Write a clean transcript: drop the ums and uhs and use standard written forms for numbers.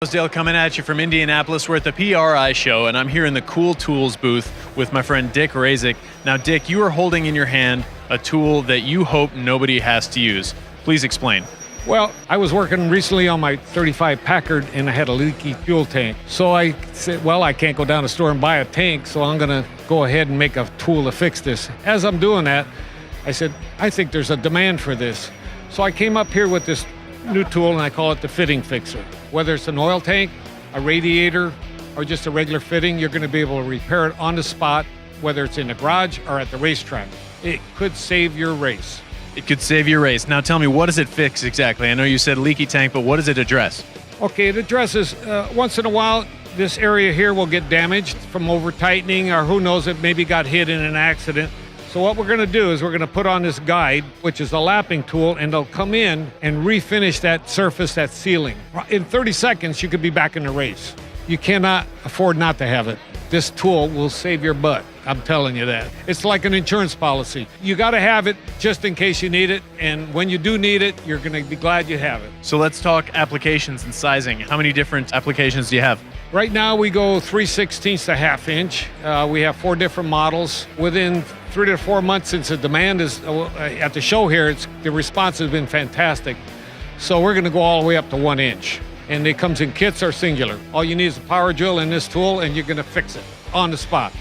Dale coming at you from Indianapolis. We're at the PRI show, and I'm here in the Koul Tools booth with my friend Dick Razik. Now, Dick, you are holding in your hand a tool that you hope nobody has to use. Please explain. Well, I was working recently on my 35 Packard, and I had a leaky fuel tank. So I said, well, I can't go down to the store and buy a tank, so I'm going to go ahead and make a tool to fix this. As I'm doing that, I said, I think there's a demand for this. So I came up here with this new tool, and I call it the fitting fixer. Whether it's an oil tank, a radiator, or just a regular fitting, you're going to be able to repair it on the spot, whether it's in the garage or at the racetrack. It could save your race. It could save your race. Now tell me, what does it fix exactly? I know you said leaky tank, but what does it address? Okay, it addresses, once in a while, this area here will get damaged from over-tightening, or who knows, it maybe got hit in an accident. So what we're going to do is we're going to put on this guide, which is a lapping tool, and they'll come in and refinish that surface, that sealing. In 30 seconds, you could be back in the race. You cannot afford not to have it. This tool will save your butt. I'm telling you that. It's like an insurance policy. You got to have it just in case you need it, and when you do need it, you're going to be glad you have it. So let's talk applications and sizing. How many different applications do you have? Right now, we go 3/16 to ½ inch. We have 4 different models. Within 3 to 4 months since the demand is at the show here, the response has been fantastic. So we're going to go all the way up to 1 inch. And it comes in kits or singular. All you need is a power drill and this tool, and you're going to fix it on the spot.